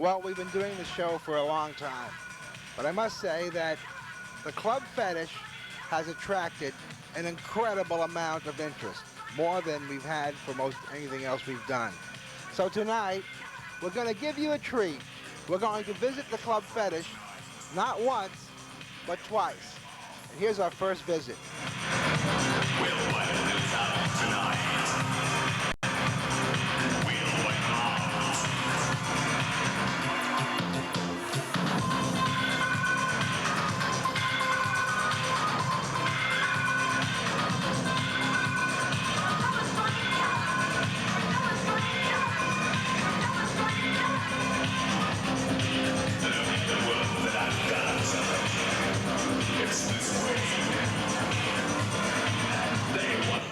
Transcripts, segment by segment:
Well, we've been doing the show for a long time, but I must say that the Club Fetish has attracted an incredible amount of interest, more than we've had for most anything else we've done. So tonight, we're going to give you a treat. We're going to visit the Club Fetish not once, but twice. And here's our first visit. We'll wipe the top tonight. We'll wipe out. Look at the world that I've got. It's this way. They want.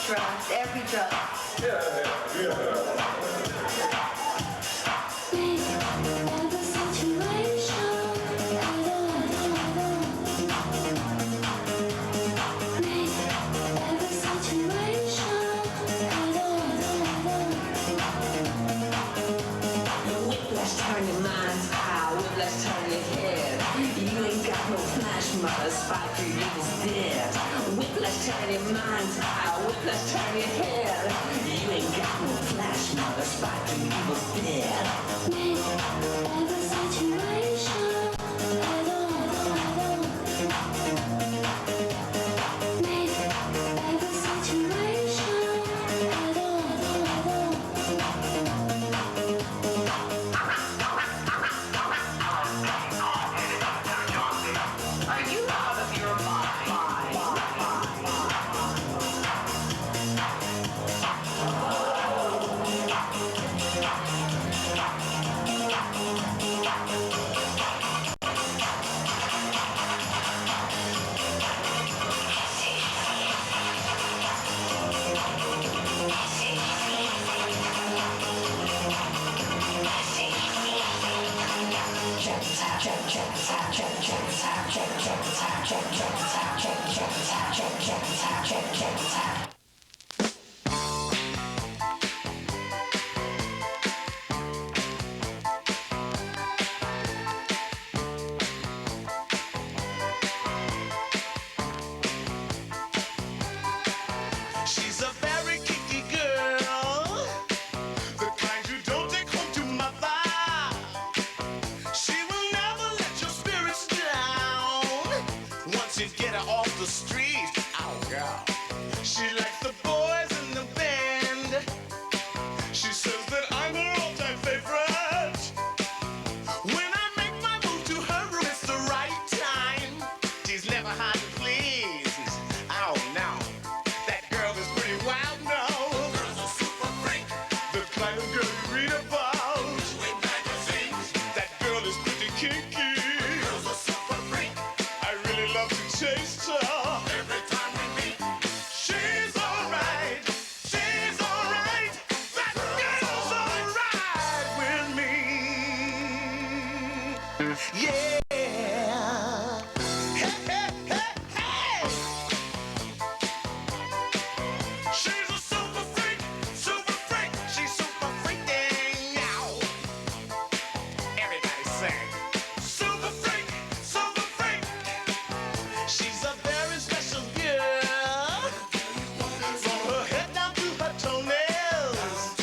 drugs, every drug. Turn your mind's eye, let's turn your head. You ain't got no flash, mother, spike your evil's dead. Whiplash, turn your mind's eye, whiplash, turn your head. You ain't got no flash, mother, spike your evil's dead. Every situation, I don't. She's a very kinky girl, the kind you don't take home to mother. She will never let your spirits down. Once you get her off the street, oh girl. She likes the boys in the band. She says that I'm her all-time favorite. When I make my move to her room, it's the right time. She's never hard to please. Oh no, that girl is pretty wild now. Girl's a super freak, the kind of girl you read about in magazines. That girl is pretty kinky. Girl's a super freak. I really love to taste her. Every time we meet, she's alright. She's alright. That girl's alright with me. Yeah. Hey, hey, hey, hey. She's a super freak, super freak. She's super freaking out. Everybody sing. Super freak, super freak. She's a very special girl. From her head down to her toenails.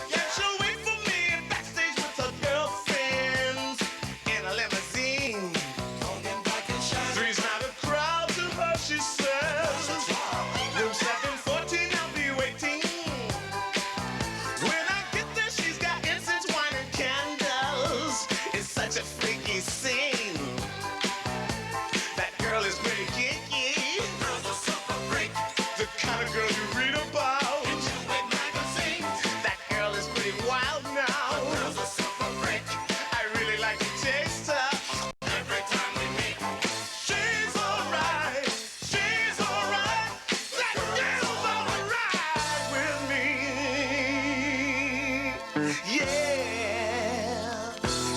Yeah, she'll wait for me backstage with her girlfriends in a limousine. Three's not a crowd to her, she says. Room 714, I'll be waiting. When I get there, she's got incense, wine, and candles. It's such a freaky scene. That girl is pretty kinky. Girl's a super freak. The kind of girl you read about in magazines. That girl is pretty wild now. Girl's a super freak. I really like to taste her. Every time we meet, she's alright. She's alright. That girl's alright with me. Yeah.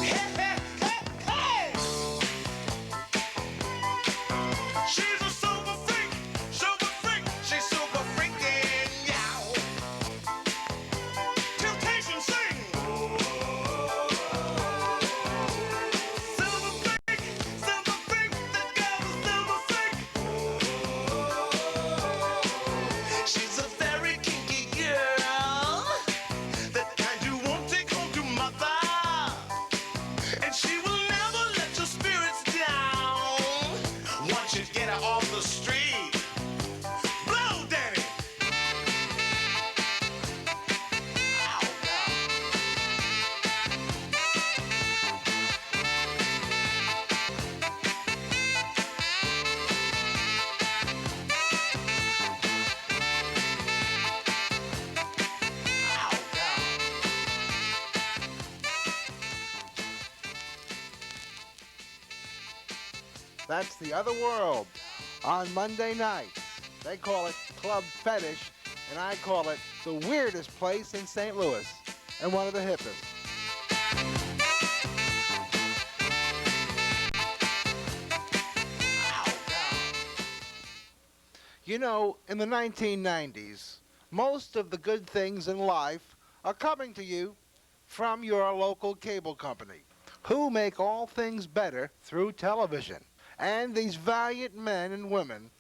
Hey, hey, hey, hey. She's a super freak. Super freak. She's super freaking out. Temptation sing. Super freak. Super freak. That girl is super freak. She's a very kinky girl, that kind you won't take home to mother. And she will never let your spirits down. Once you get her off the street, blow, Danny. Ow, ow. Ow, ow. That's the Otherworld on Monday nights. They call it Club Fetish, and I call it the weirdest place in St. Louis and one of the hippest. You know, in the 1990s, most of the good things in life are coming to you from your local cable company, who make all things better through television. And these valiant men and women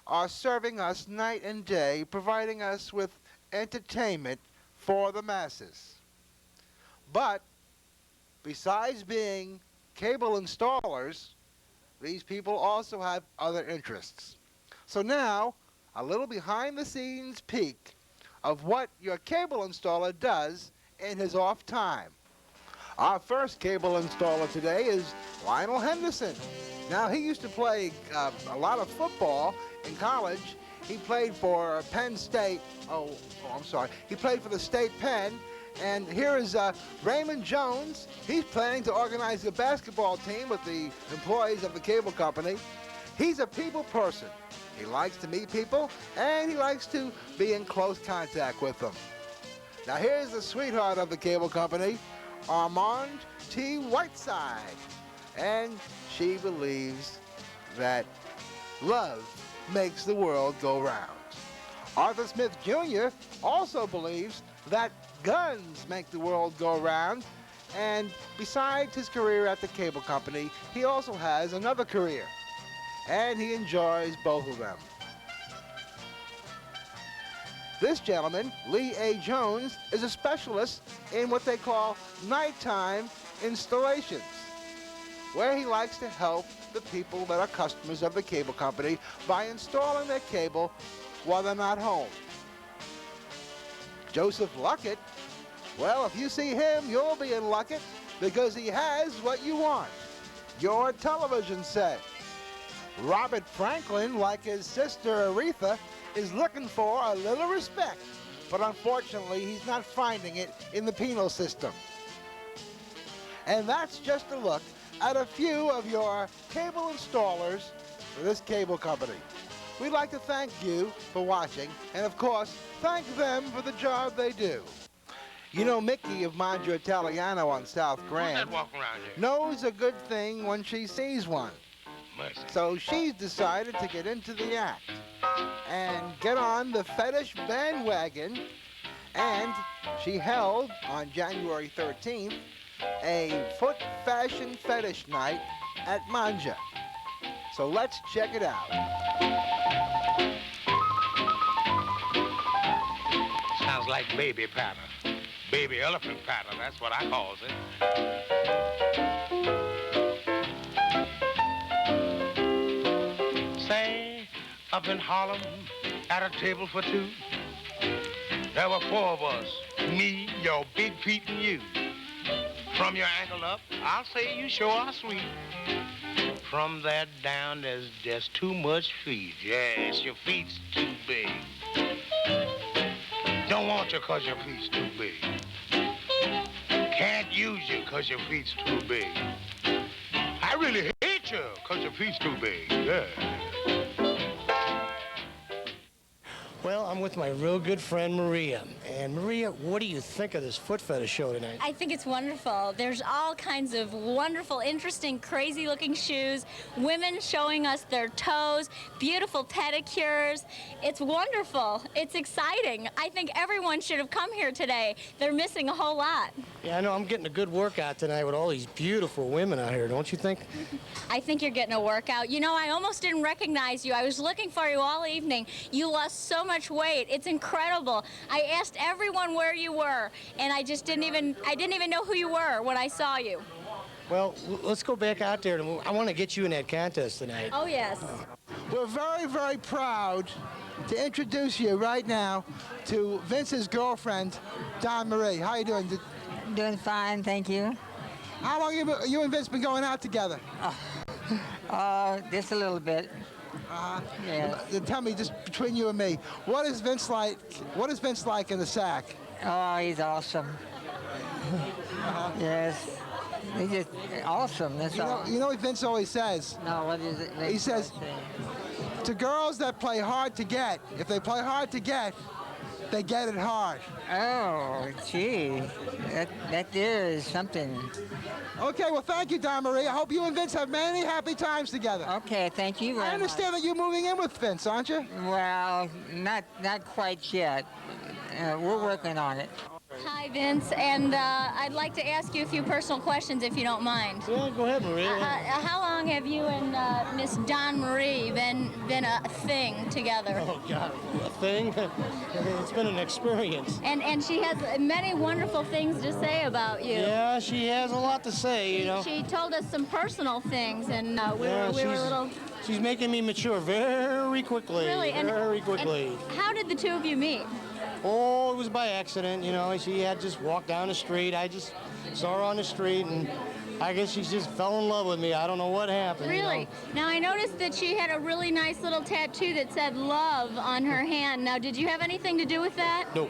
are serving us night and day, providing us with entertainment for the masses. But besides being cable installers, these people also have other interests. So now, a little behind-the-scenes peek of what your cable installer does in his off time. Our first cable installer today is Lionel Henderson. Now, he used to play a lot of football in college. He played for Penn State. He played for the State Penn. And here is Raymond Jones. He's planning to organize a basketball team with the employees of the cable company. He's a people person. He likes to meet people, and he likes to be in close contact with them. Now, here's the sweetheart of the cable company, Armand T. Whiteside. And she believes that love makes the world go round. Arthur Smith Jr. also believes that guns make the world go round. And besides his career at the cable company, he also has another career. And he enjoys both of them. This gentleman, Lee A. Jones, is a specialist in what they call nighttime installations, where he likes to help the people that are customers of the cable company by installing their cable while they're not home. Joseph Luckett, well, if you see him, you'll be in Luckett because he has what you want, your television set. Robert Franklin, like his sister Aretha, is looking for a little respect, but unfortunately he's not finding it in the penal system. And that's just a look at a few of your cable installers for this cable company. We'd like to thank you for watching, and of course, thank them for the job they do. You know, Mickey of Mangia Italiano on South Grand knows a good thing when she sees one. So she's decided to get into the act and get on the fetish bandwagon, and she held on January 13th a foot fashion fetish night at Mangia. So let's check it out. Sounds like baby patter. Baby elephant patter, that's what I calls it. Say, up in Harlem, at a table for two, there were four of us, me, your big Pete, and you. From your ankle up, I'll say you sure are sweet. From that down, there's just too much feet. Yes, your feet's too big. Don't want you 'cause your feet's too big. Can't use you 'cause your feet's too big. I really hate you 'cause your feet's too big. Yeah. Well, I'm with my real good friend, Maria. And Maria, what do you think of this foot fetish show tonight? I think it's wonderful. There's all kinds of wonderful, interesting, crazy-looking shoes, women showing us their toes, beautiful pedicures. It's wonderful. It's exciting. I think everyone should have come here today. They're missing a whole lot. Yeah, I know. I'm getting a good workout tonight with all these beautiful women out here, don't you think? I think you're getting a workout. You know, I almost didn't recognize you. I was looking for you all evening. You lost so much weight. It's incredible. I asked everyone where you were, and I didn't even know who you were when I saw you. Well, let's go back out there. And I want to get you in that contest tonight. Oh, yes. We're very, very proud to introduce you right now to Vince's girlfriend, Don Marie. How you doing? Doing fine, thank you. How long have you and Vince been going out together? Just a little bit. Yes. Tell me, just between you and me, what is Vince like? What is Vince like in the sack? Oh, he's awesome. Yes. He's just awesome, that's all. You know what Vince always says? No, what is it? He says, to girls that play hard to get, if they play hard to get, they get it hard. Oh, gee. That is something. Okay, well, thank you, Don Marie. I hope you and Vince have many happy times together. Okay, thank you very much. I understand that you're moving in with Vince, aren't you? Well, not quite yet. We're working on it. Hi, Vince, and I'd like to ask you a few personal questions, if you don't mind. Yeah, go ahead, Maria. How long have you and Miss Don Marie been a thing together? Oh, God, a thing? It's been an experience. And she has many wonderful things to say about you. Yeah, she has a lot to say, you know. She told us some personal things, and we were a little... She's making me mature very quickly. Really? Very quickly. And how did the two of you meet? Oh, it was by accident, you know. She had just walked down the street. I just saw her on the street, and I guess she just fell in love with me. I don't know what happened. Really? You know? Now, I noticed that she had a really nice little tattoo that said love on her hand. Now, did you have anything to do with that? No.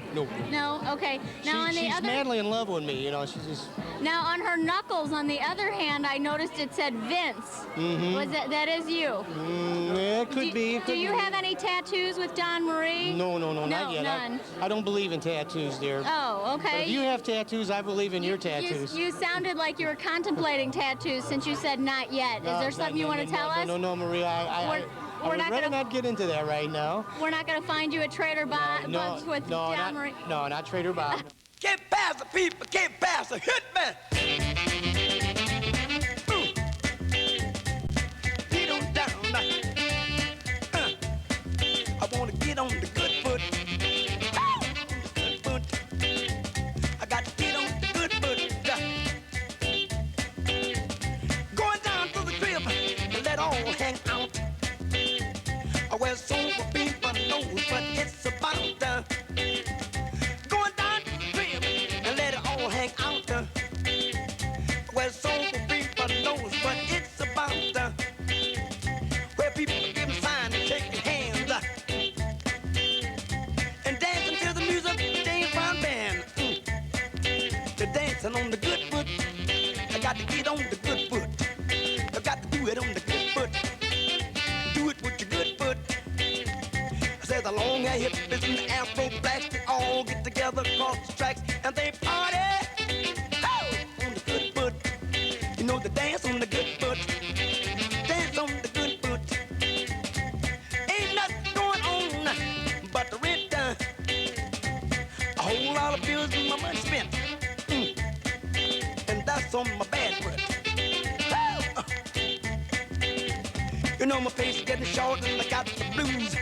No? Okay. Now, she's madly in love with me, you know. She's just... Now, on her knuckles, on the other hand, I noticed it said Vince. Mm-hmm. Was that is you? Yeah, it could be. Do you have any tattoos with Don Marie? No, not yet. None. I don't believe in tattoos, dear. Oh, But okay. if you have tattoos, I believe in your You- tattoos. You sounded like you were contemplating tattoos since you said not yet. Is there something you want to tell us? No, Maria. I We're would not rather gonna- not get into that right now. We're not going to find you at Trader Bob's with John Marie. No, not Trader Bob. Get past the people, get past the hitman. Get on down. I wanna get on the good foot. Good foot. I got to get on the good foot. Going down to the crib and let all hang out. Well, sober people know what it's about. Going down to the crib and let it all hang out. Well, sober people knows what it's about. Where people give a sign and shake their hands and dancing to the music of the James Brown band. They're dancing on the good foot. I got to get on the good foot. I got to do it on the good foot. Do it with your good foot. I said the long hair hippies and the afro blacks, they all get together across the tracks and they party. Oh, on the good foot. You know the dance on the good foot. Dance on the good foot. Ain't nothing going on but the rent done. A whole lot of bills and my money spent. And that's on my bad foot. You know my face is getting short and I got the blues.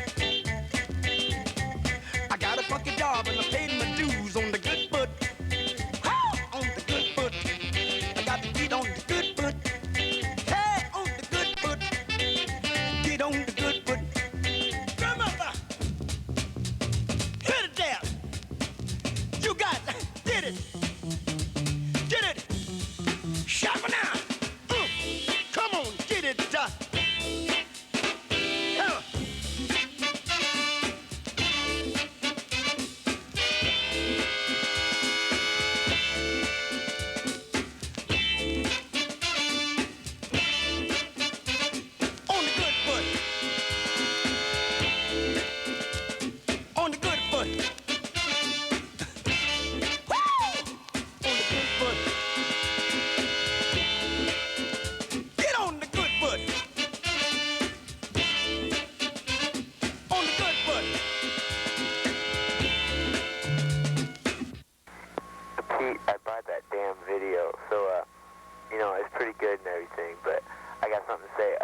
I got a funky job and I paid my dues on the good foot. On the good foot. I got to get on the good foot. Hey, on the good foot. Get on the good foot. Come on, hit it there. You got did it. Get it. Shop it now. Come on, get it. On the good foot. Woo! On the good foot. Get on the good foot. On the good foot. Pete, I bought that damn video, so, you know, it's pretty good and everything, but I got something to say.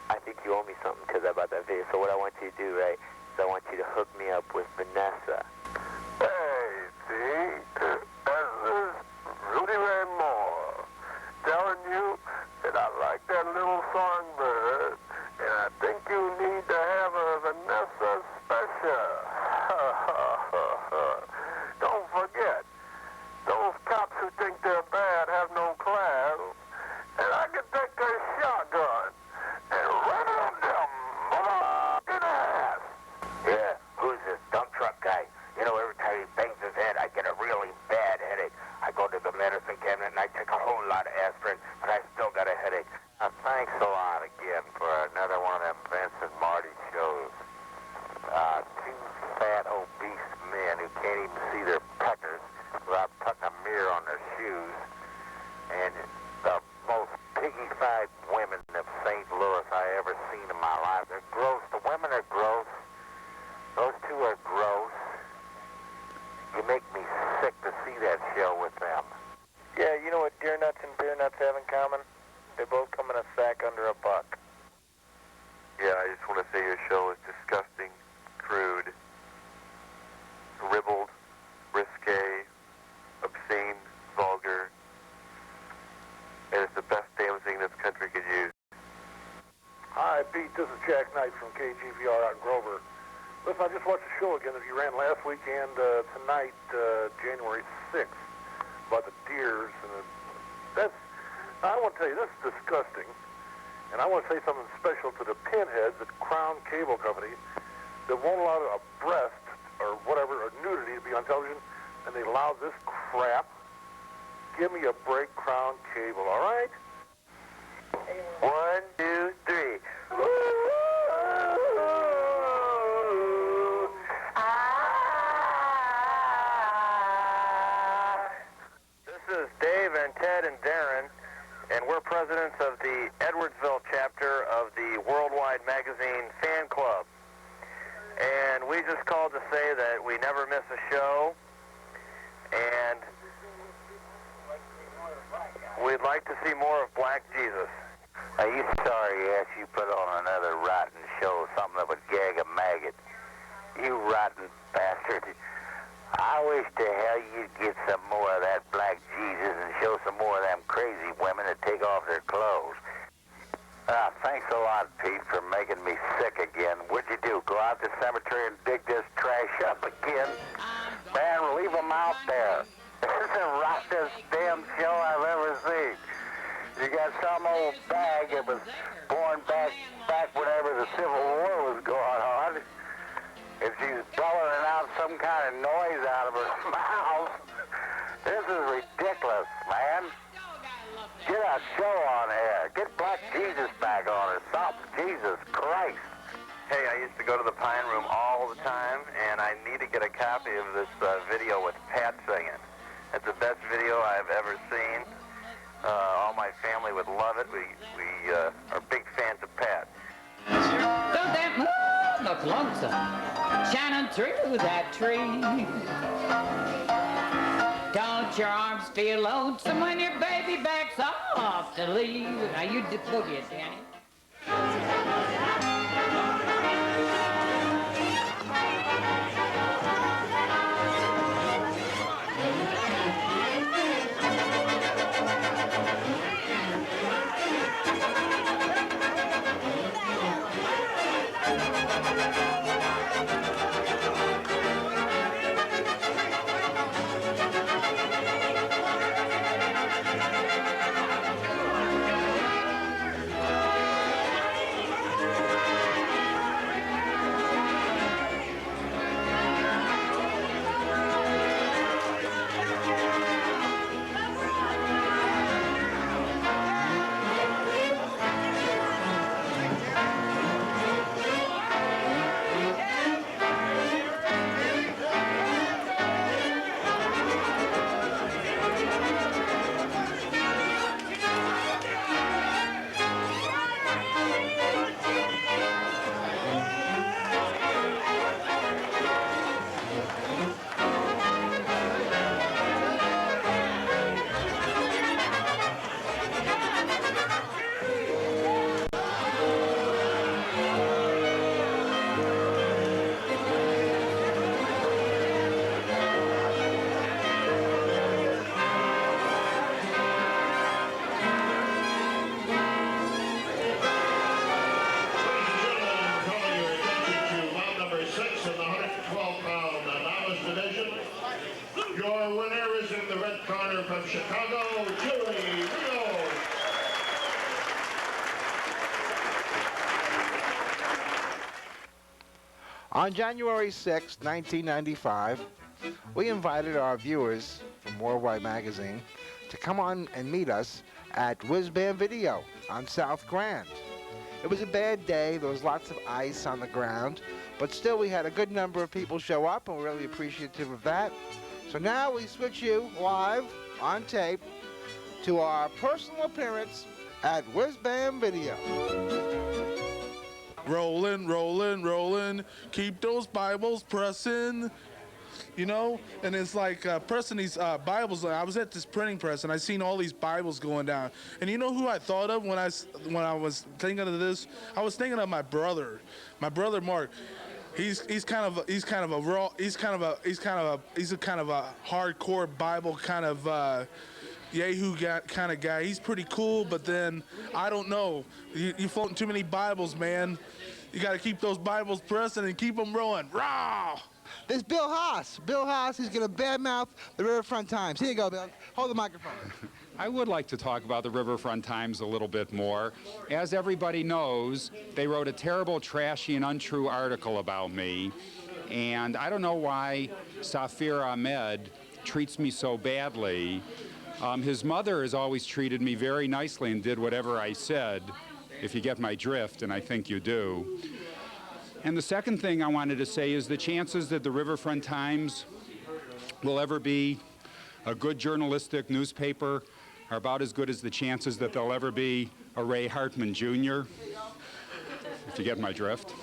I think you owe me something because I bought that video, so what I want you to do, right, is I want you to hook me up with Vanessa. Hey, see? This is Rudy Ray Moore telling you that I like that little songbird, and I think you need to have a Vanessa special. Don't forget, those cops who think they're bad have no class, and I can take a shotgun and run them motherfucking ass. Yeah, who's this dump truck guy? You know, every time he bangs his head, I get a really bad headache. I go to the medicine cabinet and I take a whole lot of aspirin, but I still got a headache. Thanks a lot again for another one of them Vince and Marty shows. Two fat, obese men who can't even see their peckers without putting a mirror on their shoes. And the most piggy-fied women of St. Louis I ever seen in my life. They're gross. The women are gross. Those two are gross. You make me sick to see that show with them. Yeah, you know what deer nuts and beer nuts have in common? They both come in a sack under $1. Yeah, I just want to say your show is disgusting, crude, ribald, risque, obscene, vulgar, and it's the best damn thing this country could use. Hi, Pete. This is Jack Knight from KGVR out in Grover. Listen, I just watched the show again that you ran last week and tonight, January 6th, about the deers. And I want to tell you, this is disgusting. And I want to say something special to the pinheads at Crown Cable Company that won't allow a breast or whatever, or nudity to be on television, and they allow this crap. Give me a break, Crown Cable, all right? 1, 2, 3. presidents of the Edwardsville chapter of the Worldwide Magazine Fan Club. And we just called to say that we never miss a show, and we'd like to see more of Black Jesus. Are you sorry ass you put on another rotten show, something that would gag a maggot? You rotten bastard. I wish to hell you'd get some more of that Black Jesus and show some more of them crazy women that take off their clothes. Thanks a lot, Pete, for making me sick again. What'd you do, go out to the cemetery and dig this trash up again? Man, leave them out there. This is the rottest damn show I've ever seen. You got some old bag that was born back whenever the Civil War was going on. If she's bellowing out some kind of noise out of her mouth, this is ridiculous, man. Get a show on here. Get Black Jesus back on or something. Jesus Christ. Hey, I used to go to the Pine Room all the time, and I need to get a copy of this video with Pat singing. It's the best video I've ever seen. All my family would love it. We are big fans of Pat. Don't that moon look lonesome, shining through that tree? Don't your arms feel lonesome when your baby backs off to leave? Now you boogie it, Danny. On January 6, 1995, we invited our viewers from Worldwide Magazine to come on and meet us at Whiz Bam Video on South Grand. It was a bad day. There was lots of ice on the ground, but still we had a good number of people show up, and we're really appreciative of that. So now we switch you live on tape to our personal appearance at Whiz Bam Video. Rolling, rolling, rolling, keep those Bibles pressing, you know? And it's like pressing these Bibles. I was at this printing press and I seen all these Bibles going down. And you know who I thought of when I was thinking of this? I was thinking of my brother Mark. He's kind of a hardcore Bible kind of Yahoo kind of guy. He's pretty cool, but then I don't know. You floating too many Bibles, man. You got to keep those Bibles pressing and keep them rolling. Raw! There's Bill Haas. Bill Haas, he's going to badmouth the Riverfront Times. Here you go, Bill. Hold the microphone. I would like to talk about the Riverfront Times a little bit more. As everybody knows, they wrote a terrible, trashy, and untrue article about me. And I don't know why Safir Ahmed treats me so badly. His mother has always treated me very nicely and did whatever I said, if you get my drift, and I think you do. And the second thing I wanted to say is the chances that the Riverfront Times will ever be a good journalistic newspaper are about as good as the chances that there'll ever be a Ray Hartman Jr., if you get my drift.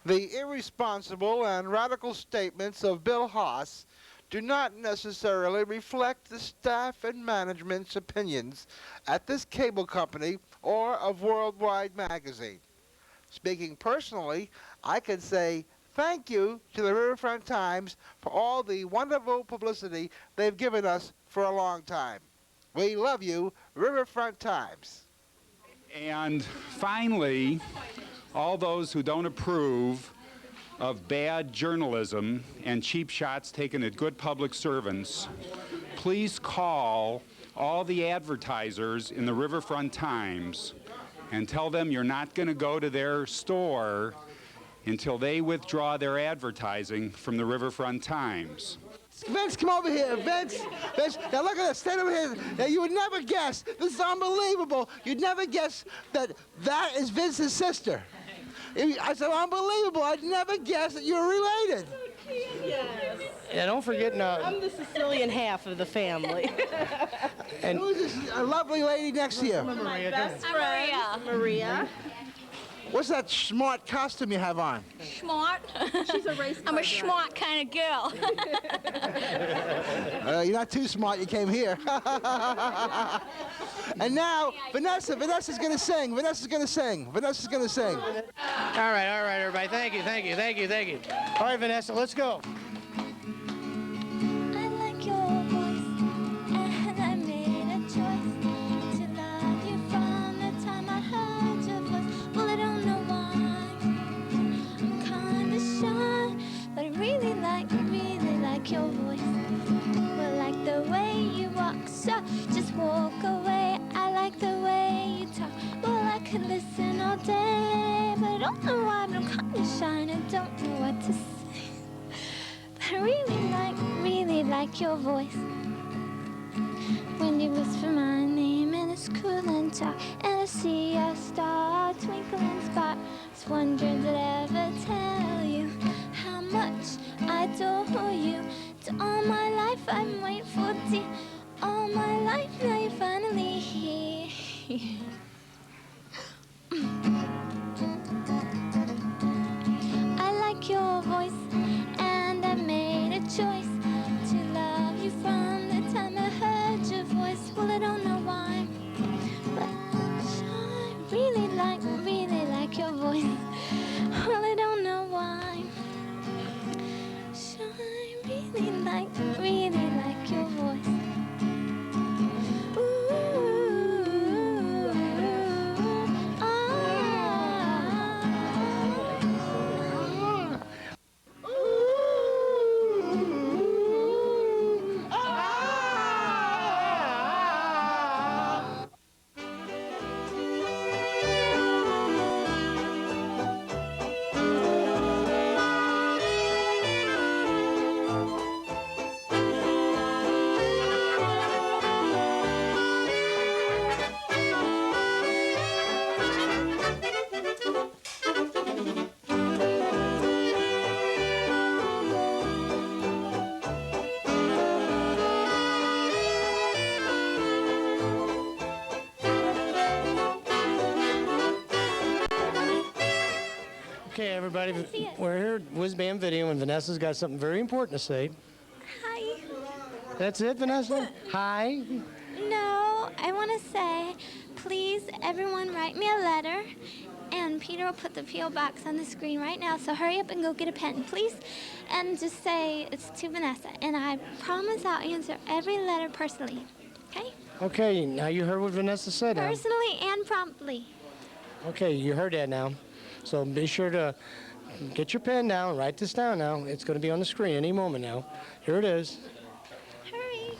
The irresponsible and radical statements of Bill Haas do not necessarily reflect the staff and management's opinions at this cable company or of Worldwide Magazine. Speaking personally, I can say thank you to the Riverfront Times for all the wonderful publicity they've given us for a long time. We love you, Riverfront Times. And finally, all those who don't approve of bad journalism and cheap shots taken at good public servants, please call all the advertisers in the Riverfront Times and tell them you're not going to go to their store until they withdraw their advertising from the Riverfront Times. Vince, come over here. Vince, now look at this. Stand over here. Now, you would never guess. This is unbelievable. You'd never guess that that is Vince's sister. I said, unbelievable. I'd never guess that you're related. Yes. Yeah, don't forget now. I'm the Sicilian half of the family. And who's this lovely lady next to you? My best friend, Maria. What's that smart costume you have on? Smart? She's a race I'm a smart kind of girl. You're not too smart. You came here. And now, Vanessa. Vanessa's going to sing. Vanessa's going to sing. Vanessa's going to sing. All right, everybody. Thank you. All right, Vanessa, let's go. I like your voice, and I made a choice to love you from the time I heard your voice. Well, I don't know why. I'm kind of shy, but I really like your voice. Well, like the way you walk, so just walk away. I like the way you talk. Well, I could listen all day, but I don't know why. But I'm kind of shy and I don't know what to say. I really like your voice. When you whisper my name and it's cool and talk, and I see a star twinkling spot. I was wondering, did I ever tell you how much I adore you? To all my life I've been waiting for, dear. All my life now you're finally here. I like your voice, and I made a choice to love you from the time I heard your voice. Well, I don't know why, but I really like your voice. Well, I don't know why. I really like your voice. Okay, everybody, we're here at Whiz Bam Video, and Vanessa's got something very important to say. Hi. That's it, Vanessa? Hi. No, I want to say, please, everyone, write me a letter, and Peter will put the P.O. box on the screen right now, so hurry up and go get a pen, please, and just say it's to Vanessa, and I promise I'll answer every letter personally, okay? Okay, now you heard what Vanessa said. Now. Personally and promptly. Okay, you heard that now. So be sure to get your pen now and write this down now. It's going to be on the screen any moment now. Here it is. Hurry.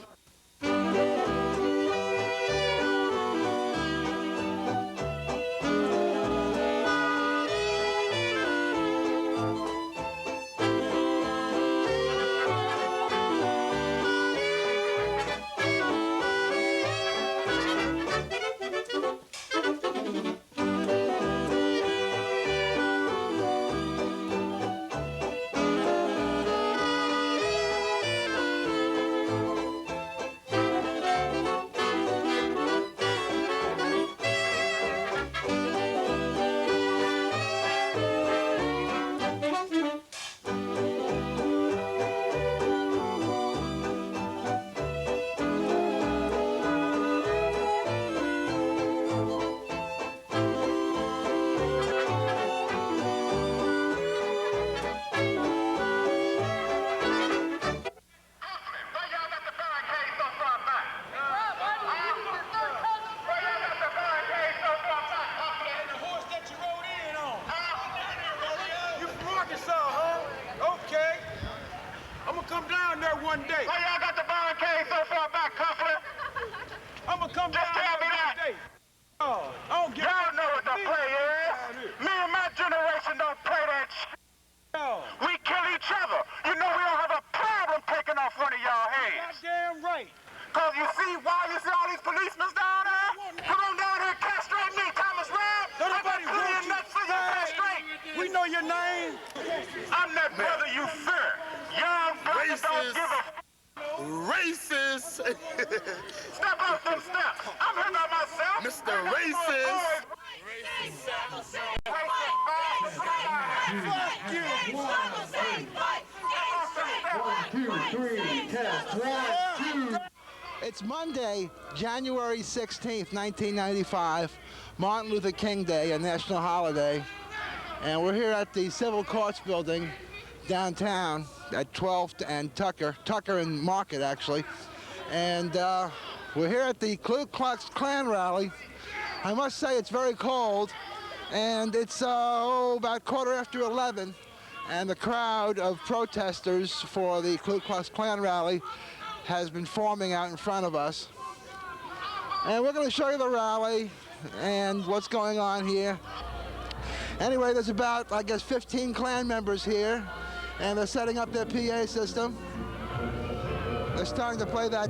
why you see all these policemen down there? Come on down here, castrate me, Thomas Robb. Nobody wants you. Castrate. We know your name. I'm that brother you fear. Young brother don't give a Racist. Step out them steps. I'm here by myself. Mr. Racist. Fuck you. 1, 2, 3, test. 1, 2. It's Monday, January 16th, 1995, Martin Luther King Day, a national holiday. And we're here at the Civil Courts Building downtown at 12th and Tucker and Market, actually. And we're here at the Klux Klan rally. I must say it's very cold, and it's about 11:15, and the crowd of protesters for the Ku Klux Klan rally has been forming out in front of us. And we're going to show you the rally and what's going on here. Anyway, there's about, I guess, 15 Klan members here, and they're setting up their PA system. They're starting to play that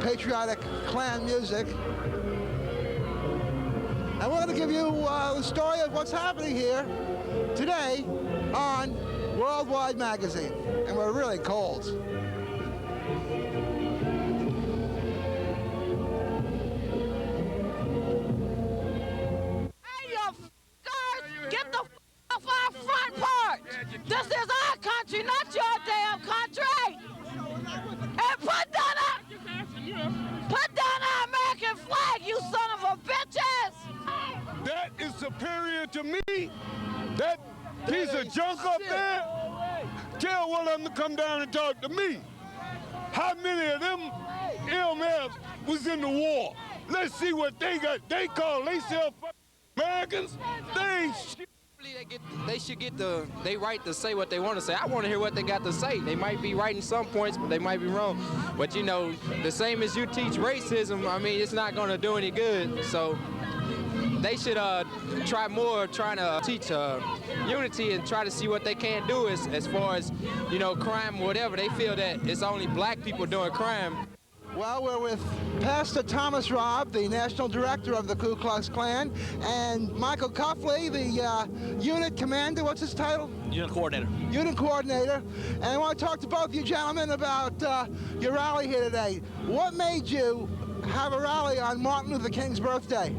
patriotic Klan music. And we're going to give you the story of what's happening here today on Worldwide Magazine. And we're really cold. Get the off our front porch. This is our country, not your damn country. And put down our American flag, you son of a bitches. That is superior to me. That piece of junk up there. Tell one of them to come down and talk to me. How many of them MFs was in the war? Let's see what they got. They call themselves Americans. They ain't shit. They should get they right to say what they want to say. I want to hear what they got to say. They might be right in some points, but they might be wrong. But you know, the same as you teach racism, I mean, it's not going to do any good. So they should try more trying to teach unity and try to see what they can do as far as, you know, crime or whatever. They feel that it's only black people doing crime. Well, we're with Pastor Thomas Robb, the National Director of the Ku Klux Klan, and Michael Cuffley, the unit commander. What's his title? Unit coordinator. Unit coordinator. And I want to talk to both you gentlemen about your rally here today. What made you have a rally on Martin Luther King's birthday?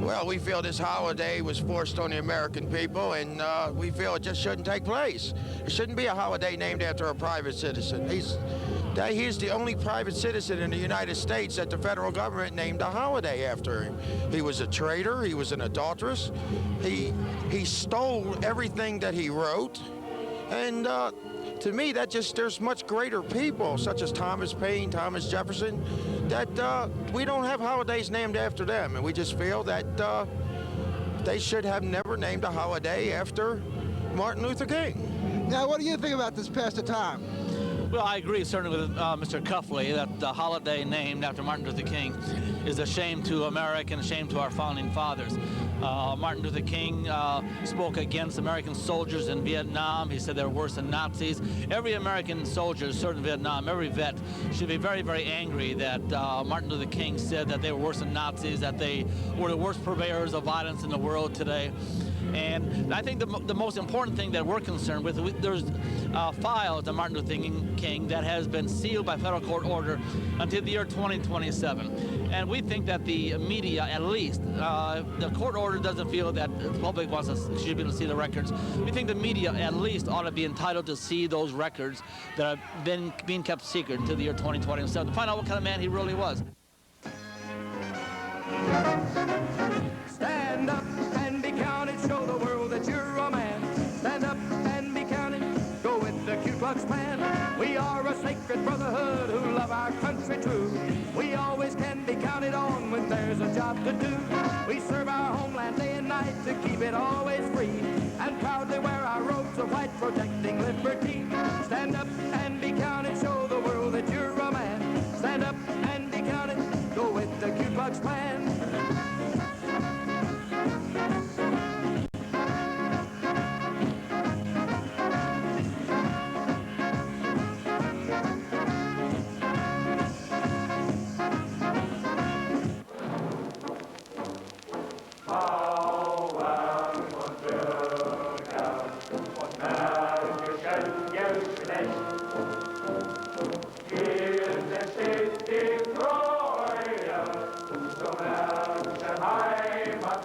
Well, we feel this holiday was forced on the American people, and we feel it just shouldn't take place. It shouldn't be a holiday named after a private citizen. He's the only private citizen in the United States that the federal government named a holiday after him. He was a traitor. He was an adulteress. He stole everything that he wrote, and to me, there's much greater people, such as Thomas Paine, Thomas Jefferson, that we don't have holidays named after them, and we just feel that they should have never named a holiday after Martin Luther King. Now, what do you think about this, Pastor Tom? Well, I agree certainly with Mr. Cuffley that the holiday named after Martin Luther King is a shame to America and a shame to our founding fathers. Martin Luther King spoke against American soldiers in Vietnam. He said they were worse than Nazis. Every American soldier served in Vietnam, every vet, should be very, very angry that Martin Luther King said that they were worse than Nazis, that they were the worst purveyors of violence in the world today. And I think the most important thing that we're concerned with, there's files of Martin Luther King that has been sealed by federal court order until the year 2027. And we think that the media, at least, the court order doesn't feel that the public should be able to see the records. We think the media, at least, ought to be entitled to see those records that have been being kept secret until the year 2027 to find out what kind of man he really was. Stand up and be counted, show the world that you're a man. Stand up and be counted, go with the Ku Klux Klan. We are a sacred brotherhood who love our country true. We always can be counted on when there's a job to do. We serve our homeland day and night to keep it always free, and proudly wear our robes of white protecting liberty. Stand up and be counted, show the world that you're a man. Stand up and be counted, go with the Ku Klux Klan.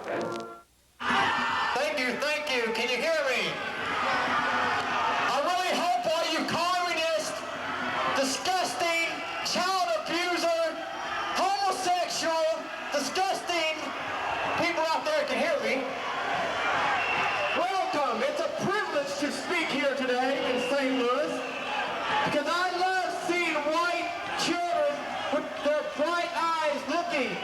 Thank you. Can you hear me? I really hope all you communist, disgusting, child abuser, homosexual, disgusting people out there can hear me. Welcome. It's a privilege to speak here today in St. Louis because I love seeing white children with their bright eyes looking.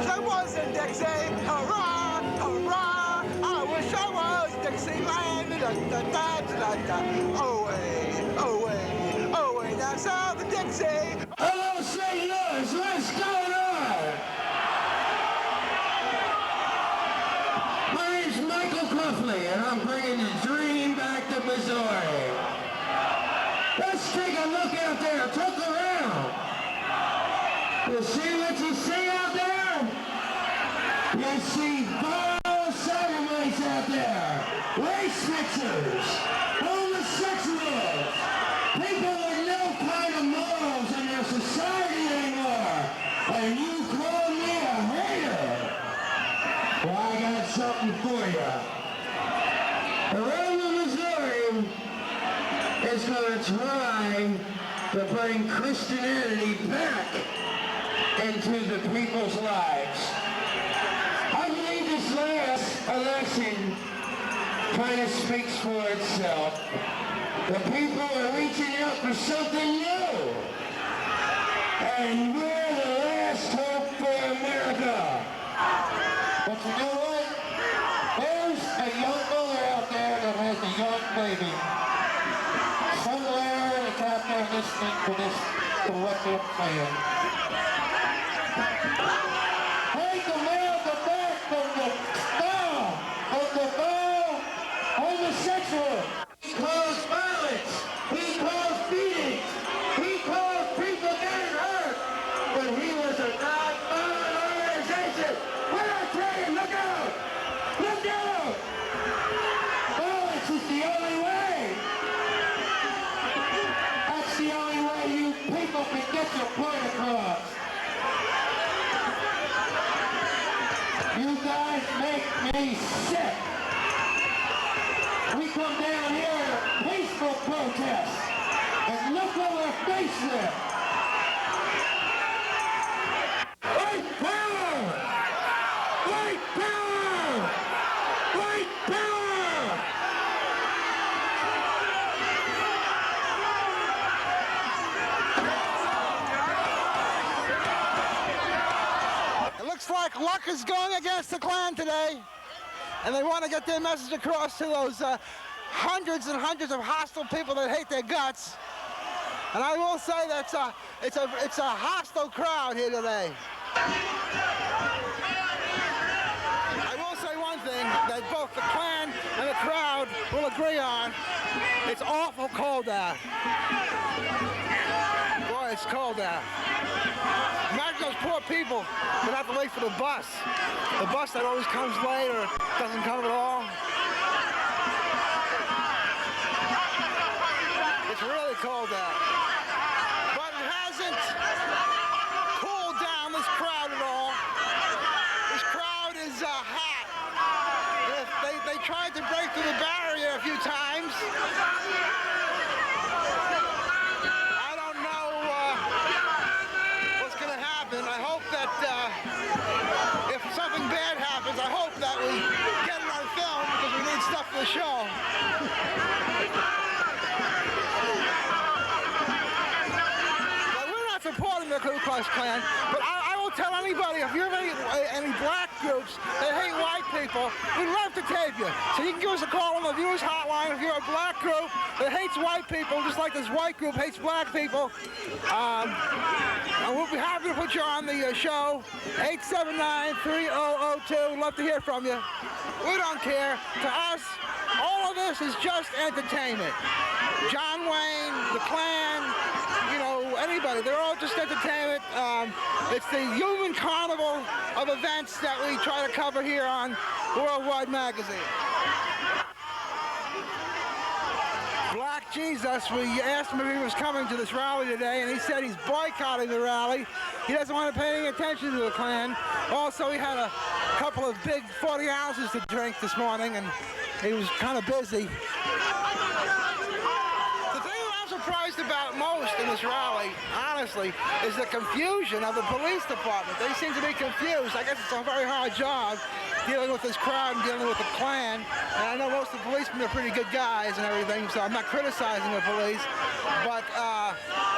I was in Dixie, hurrah, hurrah. I wish I was Dixieland. Away, down south of Dixie. Hello, St. Louis. What's going on? My name's Michael Cuffley, and I'm bringing the dream back to Missouri. Let's take a look out there. Look around. You see what you see out there? You see borrowed sodomites out there, race fixers, homosexuals, people with no kind of morals in their society anymore. And you call me a hater? Well, I got something for you. Around Missouri is going to try to bring Christianity back into the people's lives. I believe this last election kind of speaks for itself. The people are reaching out for something new. And we're the last hope for America. But you know what? There's a young mother out there that has a young baby. Somewhere it's out there listening to this, to what they're saying. Take America back from the homosexual. He calls violence. He calls beatings. He calls people getting hurt. But he was a non-violent organization. What I tell you, look out! Look out! Violence is the only way. That's the only way you people can get your point across. You guys make me sick. We come down here in a peaceful protest, and look what we're faced with. White power! White power! White power! It looks like luck is going against the Klan today, and they want to get their message across to those hundreds and hundreds of hostile people that hate their guts. And I will say that it's a hostile crowd here today. I will say one thing that both the Klan and the crowd will agree on. It's awful cold out. Boy, it's cold out. Imagine those poor people that have to wait for the bus. The bus that always comes late or doesn't come at all. It's really cold out. But it hasn't cooled down this crowd at all. This crowd is hot. They tried to break through the barrier a few times. I don't know what's going to happen. I hope that if something bad happens, I hope that we get it on film because we need stuff for the show. Supporting the Ku Klux Klan, but I will tell anybody, if you're any black groups that hate white people, we'd love to tape you. So you can give us a call on the viewers hotline if you're a black group that hates white people, just like this white group hates black people. And we'll be happy to put you on the show. 879-3002. Love to hear from you. We don't care. To us, all of this is just entertainment. John Wayne, the Klan, you know, anybody, they're all just entertainment. It's the human carnival of events that we try to cover here on Worldwide Magazine. Black Jesus, we asked him if he was coming to this rally today, and he said he's boycotting the rally. He doesn't want to pay any attention to the Klan. Also, he had a couple of big 40 ounces to drink this morning, and he was kind of busy. The thing I'm surprised about most in this rally, honestly, is the confusion of the police department. They seem to be confused. I guess it's a very hard job dealing with this crowd and dealing with the Klan. And I know most of the policemen are pretty good guys and everything, so I'm not criticizing the police. But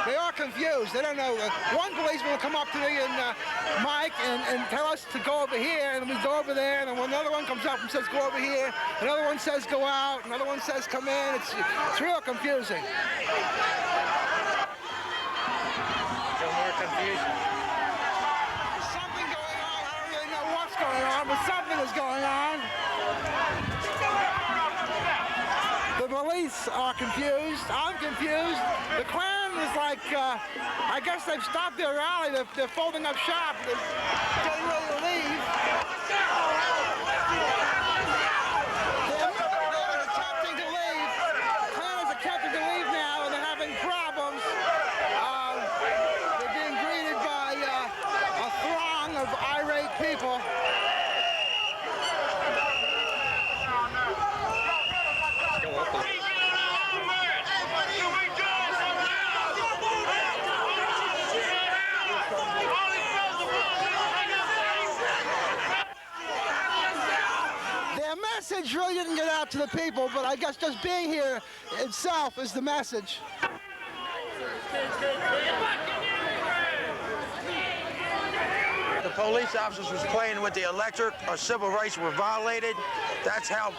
they are confused. They don't know. One policeman will come up to me and Mike and tell us to go over here, and we go over there, and then another one comes up and says go over here. Another one says go out. Another one says come in. It's real confusing. Still more confusion. There's something going on. I don't really know what's going on, but something is going on. The police are confused. I'm confused. The Klan is like, I guess they've stopped their rally. They're folding up shop. They're getting ready to leave. They're attempting to leave. The Klan is attempting to leave now, and they're having problems. They're being greeted by a throng of irate people. Their message really didn't get out to the people, but I guess just being here itself is the message. The police officers was playing with the electric. Our civil rights were violated. That's how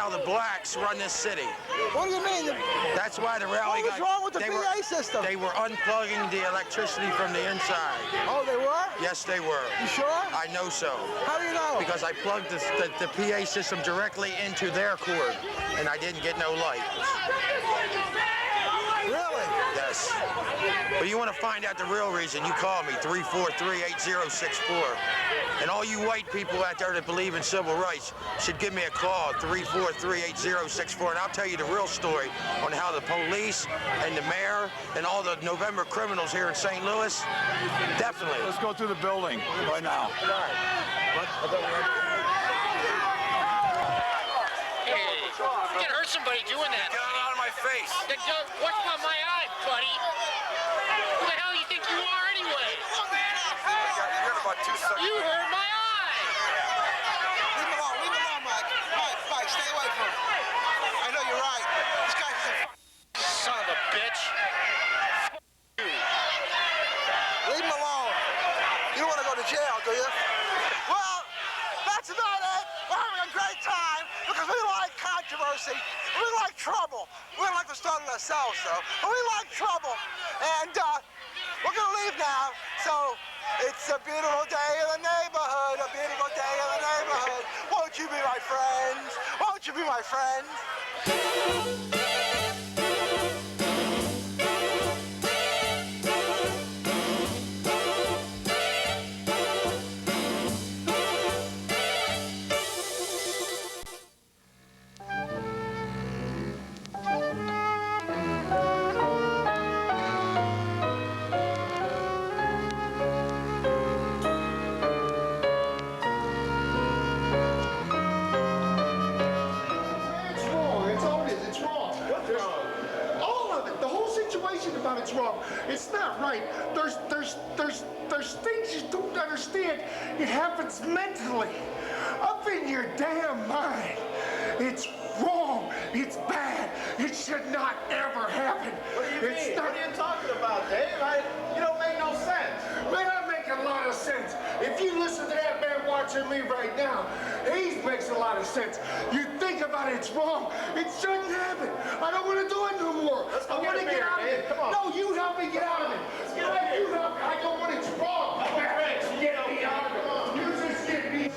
the blacks run this city. What do you mean? That's why the rally What was wrong with the PA system? They were unplugging the electricity from the inside. Oh, they were? Yes, they were. You sure? I know so. How do you know? Because I plugged the PA system directly into their cord, and I didn't get no light. Really? Yes. But you want to find out the real reason, you call me, 343-8064. And all you white people out there that believe in civil rights should give me a call, 343-8064, and I'll tell you the real story on how the police and the mayor and all the November criminals here in St. Louis, definitely. Let's go through the building right now. Hey, you can hurt somebody doing that. Get out of my face. What's on my eye, buddy? Who the hell you think you are anyway? You got about 2 seconds. You hurt my eye. Leave him alone, Mike. Mike, stay away from him. I know you're right. This guy's a son of a bitch. you. Leave him alone. You don't want to go to jail, do you? Well, that's about it. We're having a great time because we like controversy. We like trouble. We don't like to start it ourselves, though. But we like trouble. And we're going to leave now. So it's a beautiful day in the neighborhood. A beautiful day in the neighborhood. Won't you be my friends? Won't you be my friends? It's wrong. It's not right. There's things you don't understand. It happens mentally, up in your damn mind. It's wrong. It's bad. It should not ever happen. What do you mean? What are you talking about, Dave? You don't make no sense. Man, I make a lot of sense. If you listen to that man watching me right now, he makes a lot of sense. You think about it, it's wrong. It shouldn't happen. I don't want to do it no more. Let's go I want to get out of it. Come on. No, you help me get out of it. You help me. I don't want it. It's wrong. Get me out of it. You just get me.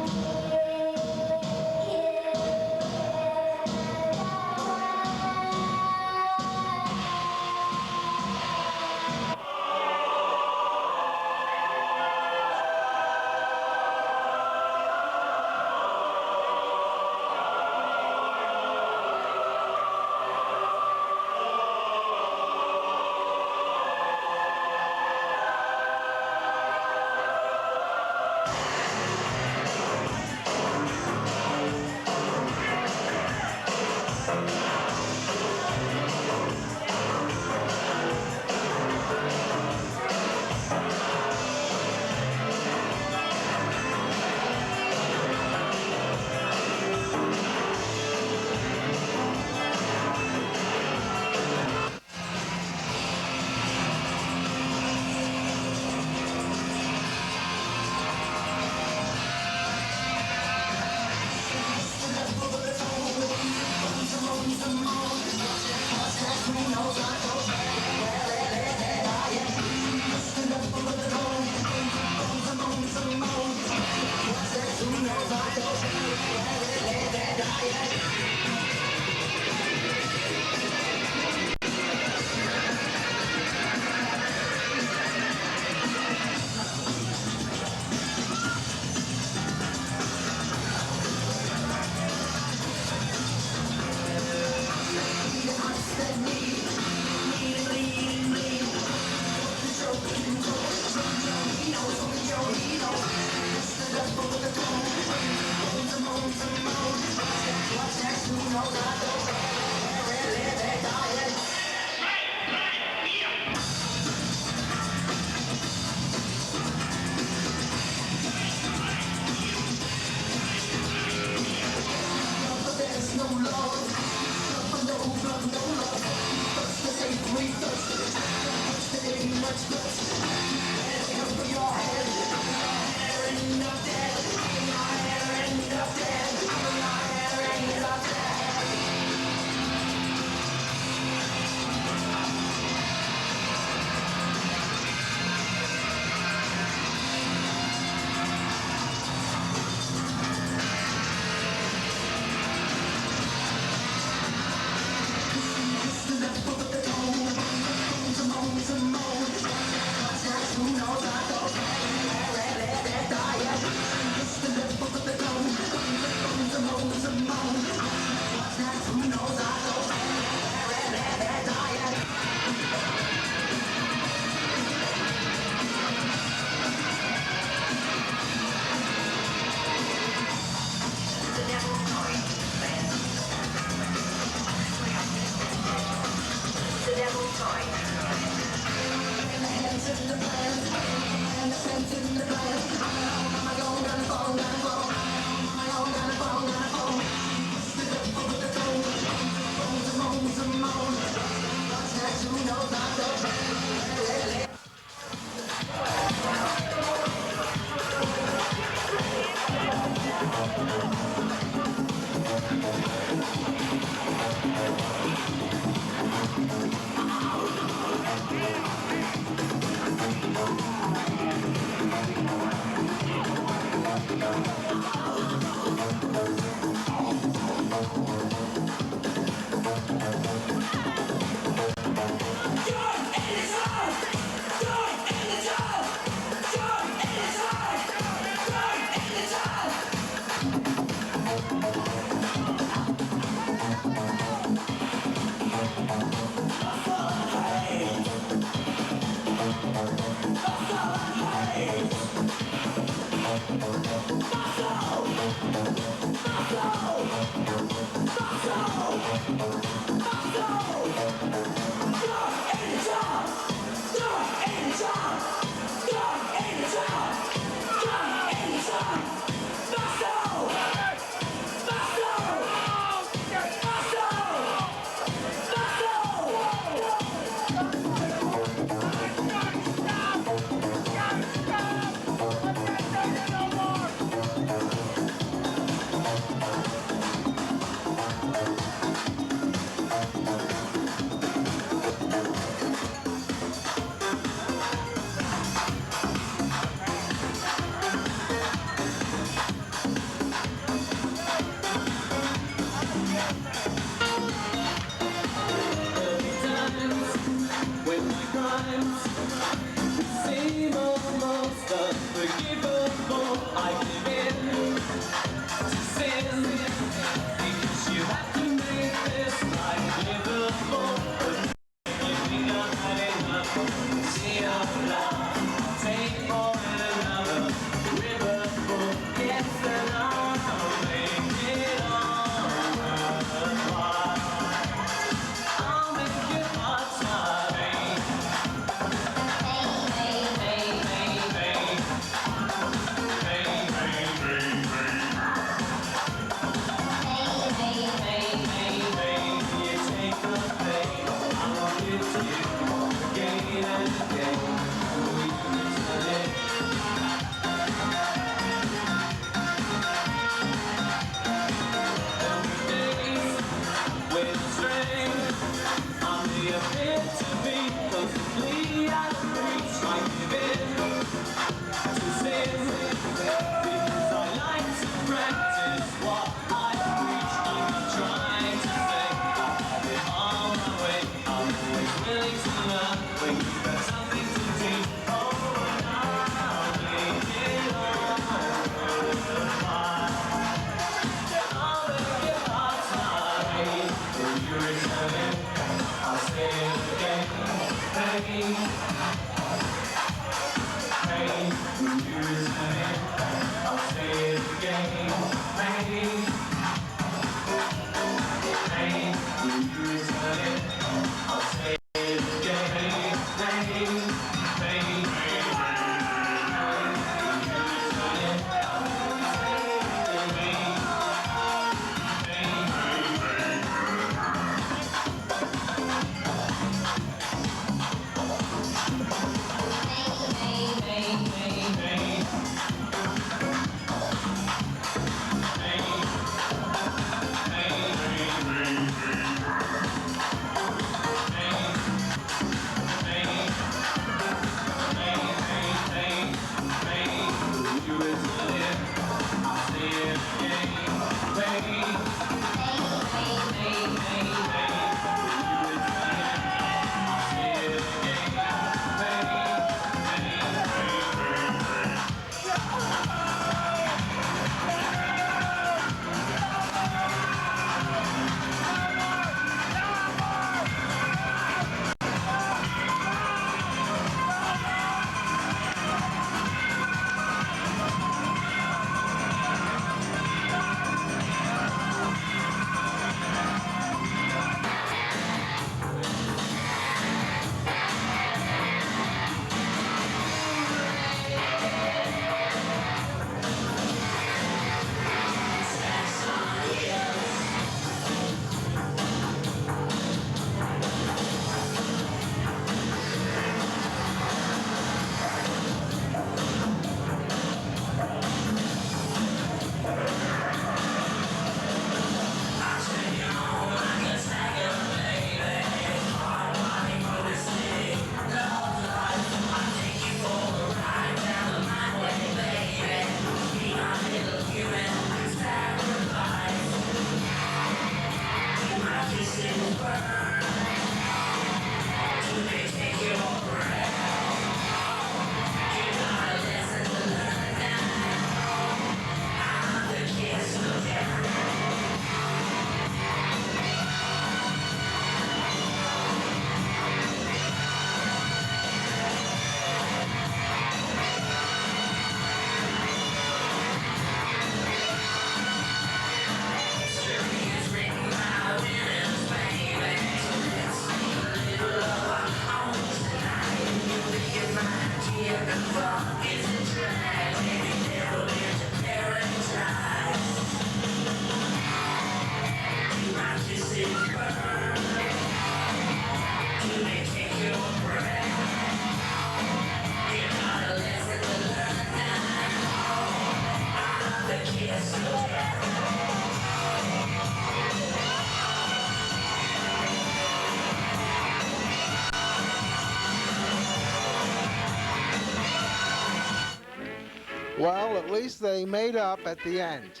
Well, at least they made up at the end.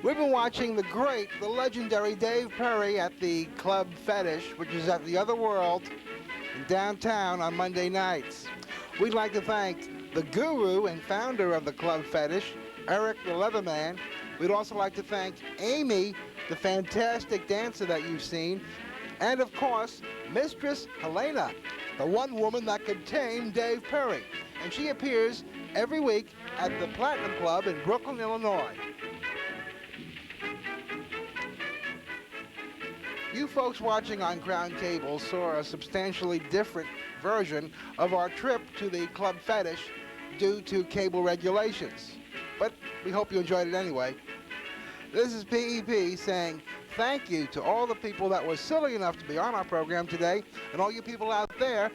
We've been watching the great, the legendary Dave Perry at the Club Fetish, which is at the Otherworld in downtown on Monday nights. We'd like to thank the guru and founder of the Club Fetish, Eric the Leatherman. We'd also like to thank Amy, the fantastic dancer that you've seen, and of course, Mistress Helena, the one woman that could tame Dave Perry. And she appears every week at the Platinum Club in Brooklyn, Illinois. You folks watching on Crown Cable saw a substantially different version of our trip to the Club Fetish due to cable regulations. But we hope you enjoyed it anyway. This is PEP saying thank you to all the people that were silly enough to be on our program today, and all you people out there